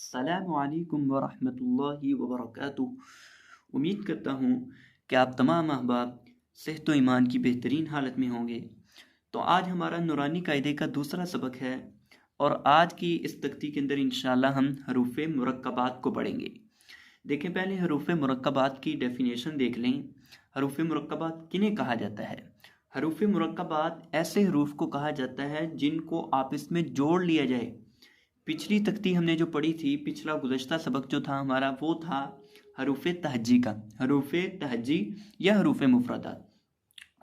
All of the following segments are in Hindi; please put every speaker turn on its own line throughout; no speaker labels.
अस्सलामुअलैकुम वरहमतुल्लाहि वबरकातुहू। उम्मीद करता हूँ कि आप तमाम अहबाब सेहत व ईमान की बेहतरीन हालत में होंगे। तो आज हमारा नूरानी कायदे का दूसरा सबक है और आज की इस तख्ती के अंदर इंशाअल्लाह हम हरूफ मुरक्कबात को पढ़ेंगे। देखें, पहले हरूफ मुरक्कबात की डेफिनेशन देख लें। हरूफ मुरक्कबात किन्हें कहा जाता है? हरूफ मुरक्कबात ऐसे हरूफ को कहा जाता है जिनको आपस में जोड़ लिया जाए। पिछली तख्ती हमने जो पढ़ी थी, पिछला गुज़श्ता सबक जो था हमारा, वो था हरूफ तहज्जी का, हरूफ तहज्जी या हरूफ मुफरदात।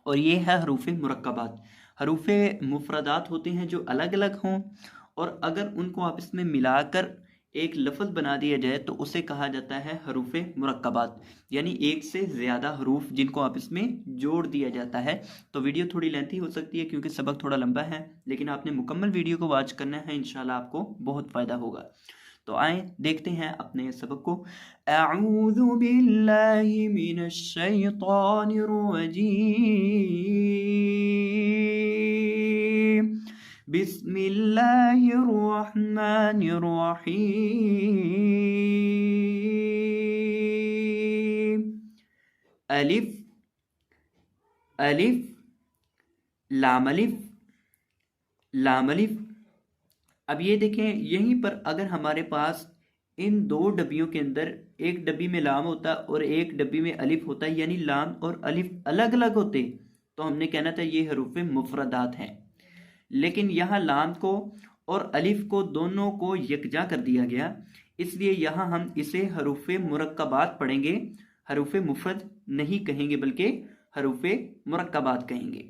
और ये है हरूफ मुरक्कबात। हरूफ मुफरदात होते हैं जो अलग अलग हों और अगर उनको आपस में मिलाकर एक लफ्ज़ बना दिया जाए तो उसे कहा जाता है हरूफ मुरक्कबात, यानी एक से ज़्यादा हरूफ जिनको आपस में जोड़ दिया जाता है। तो वीडियो थोड़ी लेंथी हो सकती है क्योंकि सबक थोड़ा लंबा है, लेकिन आपने मुकम्मल वीडियो को वॉच करना है, इंशाल्लाह आपको बहुत फ़ायदा होगा। तो आए देखते हैं अपने सबक को। अऊज़ु बिल्लाहि मिनश शैतानिर रजीम। बिस्मिल्लाहिर रहमानिर रहीम। अलिफ अलिफ लाम अलिफ लाम अलिफ। अब ये देखें, यहीं पर अगर हमारे पास इन दो डब्बियों के अंदर एक डब्बी में लाम होता और एक डब्बी में अलिफ होता, यानी लाम और अलिफ अलग अलग होते, तो हमने कहना था ये हरूफ मुफरदात हैं। लेकिन यहाँ लाम को और अलिफ को दोनों को यकजा कर दिया गया, इसलिए यहाँ हम इसे हरूफ मुरक्कबात पढ़ेंगे। हरूफ मुफरद नहीं कहेंगे बल्कि हरूफ मुरक्कबात कहेंगे।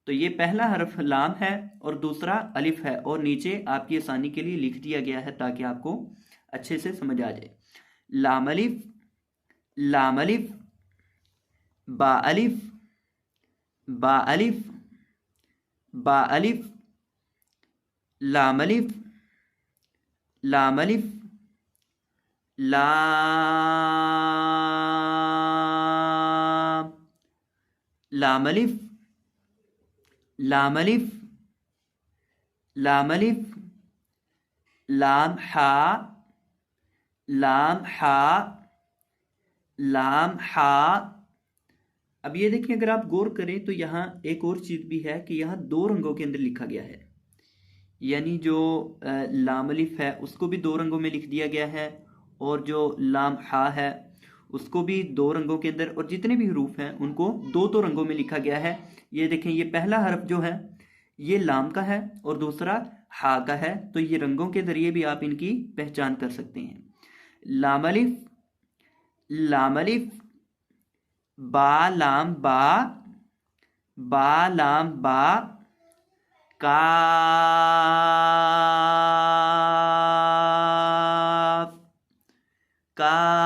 तो ये पहला हरफ लाम है और दूसरा अलिफ है, और नीचे आपकी आसानी के लिए लिख दिया गया है ताकि आपको अच्छे से समझ आ जाए। लाम अलिफ लाम अलिफ, बा अलिफ बा अलिफ बा अलिफ, लाम अलिफ लाम अलिफ, लाम लाम अलिफ लाम अलिफ लाम अलिफ, लाम हा लाम हा लाम हा। अब ये देखिए, अगर आप गौर करें तो यहाँ एक और चीज़ भी है कि यहाँ दो रंगों के अंदर लिखा गया है, यानी जो लाम अलिफ है उसको भी दो रंगों में लिख दिया गया है, और जो लाम हा है उसको भी दो रंगों के अंदर, और जितने भी हरूफ हैं उनको दो दो रंगों में लिखा गया है। ये देखें, ये पहला हरफ जो है ये लाम का है और दूसरा हा का है, तो ये रंगों के ज़रिए भी आप इनकी पहचान कर सकते हैं। लाम अलिफ लाम अलिफ, बा लाम बा बा लाम बा, काफ काफ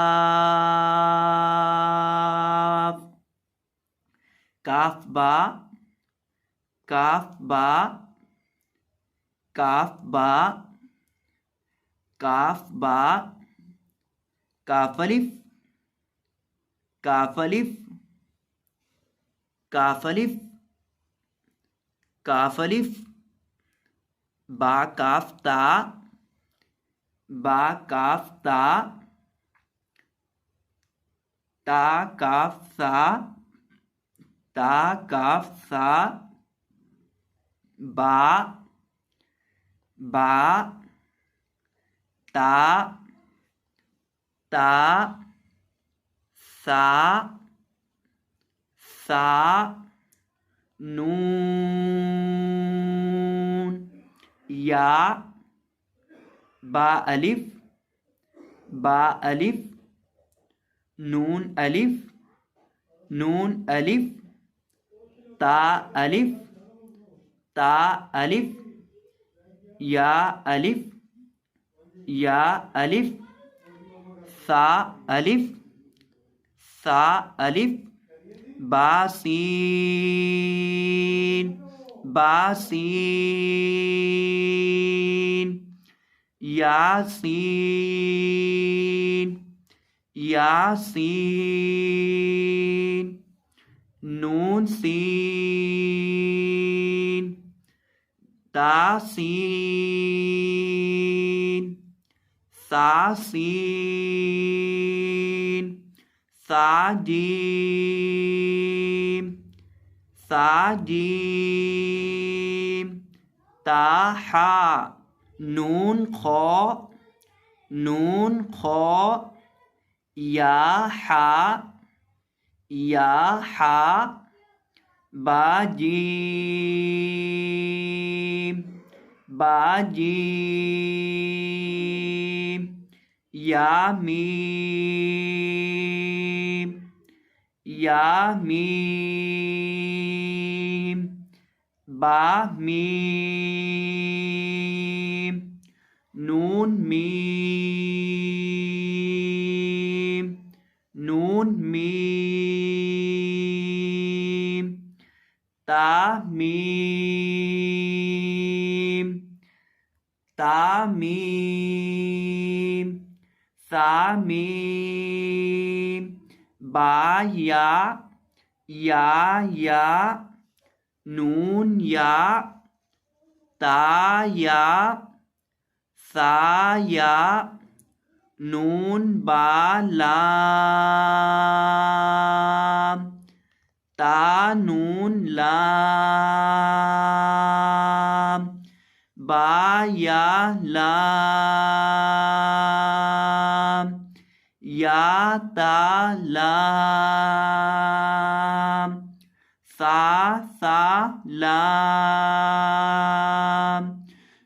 काफ बा काफ बा काफ बा काफ बा, काफ अलिफ काफ अलिफ काफ अलिफ काफ अलिफ, बा काफ ता बा काफ ता, ता काफ सा ता काफ सा, बा बा ता ता, सा सा, नून, या, बा अलिफ नून अलिफ नून अलिफ, ता अलिफ या अलिफ सा अलिफ, बासीन बासीन, यासीन यासीन, नून सीन, तासीन सा सीन, सा जीम, सा जीम, ता हा, नून खौ, नून खौ, या हा, या हा, बा जीम, बा जीम, या मीम, या मीम, बा मीम, नून मीम, नून मीम, ता मीम, ता मीम, सा मीम, बा या, या, नून या, ता या, सा या, नून बा लाम, ता नून लाम, बा या लाम, या ता लाम, सा लाम,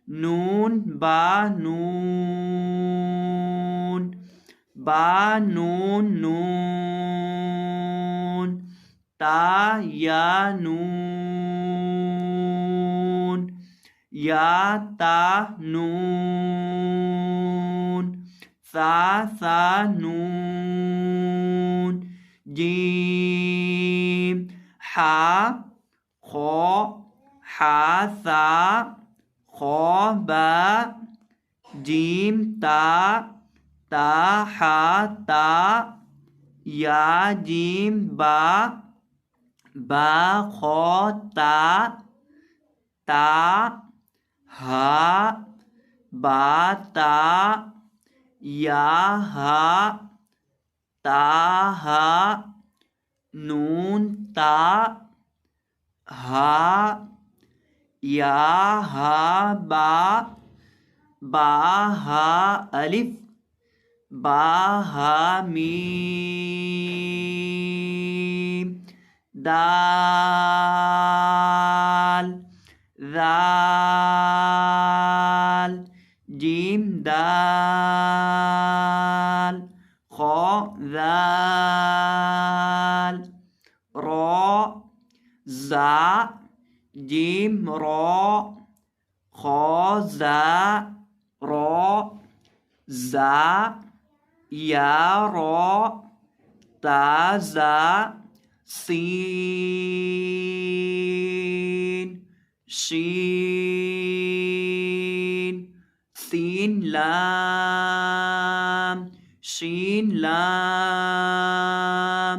नून बा नून, बा नून नून, ता या नून, या ता नून, सा नून, जीम, हा, खौ, हा सा, खौ बा, जीम ता, ता हा ता, या जीम बा, बा खौ ता, ता हा, बा ता, या हा, ता हा, नून ता, हा, या हा बा, बा हा अलिफ, बा हा मीम, दाल, दाल, जीम दाल, खौ दाल, रौ, जा, जीम रौ, खौ जा, रौ, जा, या रौ, ता जा, सीन, शीन, सीन लाम, शीन लाम,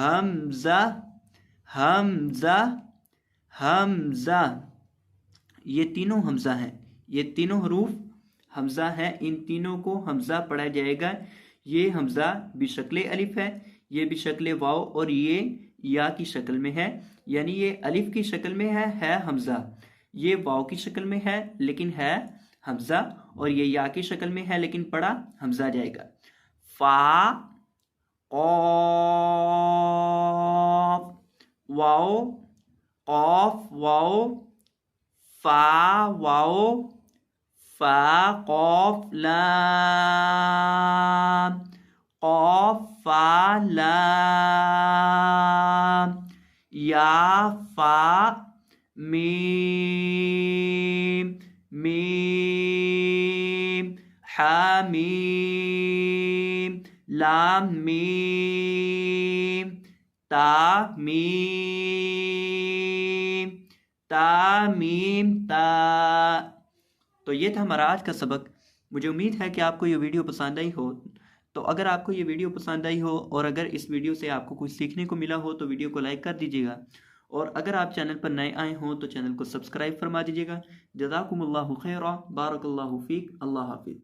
हमजा हमजा हमजा। ये तीनों हमजा हैं, ये तीनों हरूफ हमजा है, इन तीनों को हमजा पढ़ा जाएगा। ये हमजा भी शक्ल अलिफ है, ये भी शक्ल वाव और ये या की शक्ल में है, यानी ये अलिफ की शक्ल में है हमजा, ये वाव की शक्ल में है लेकिन है हमजा, और ये या की शक्ल में है लेकिन पढ़ा हमजा जाएगा। फा क़ाफ़ वाओ क़ाफ़ वाओ फा वाओ फा क़ाफ़ लाम क़ाफ़ फा लाम या फा मीम मीम हामीम लाम मीम ता मीम ता मीम ता। तो ये था हमारा आज का सबक। मुझे उम्मीद है कि आपको ये वीडियो पसंद आई हो। तो अगर आपको ये वीडियो पसंद आई हो और अगर इस वीडियो से आपको कुछ सीखने को मिला हो तो वीडियो को लाइक कर दीजिएगा, और अगर आप चैनल पर नए आए हों तो चैनल को सब्सक्राइब फरमा दीजिएगा। जज़ाकुमुल्लाहु खैरा, बारकल्लाहु फीक, अल्लाह हाफिज़।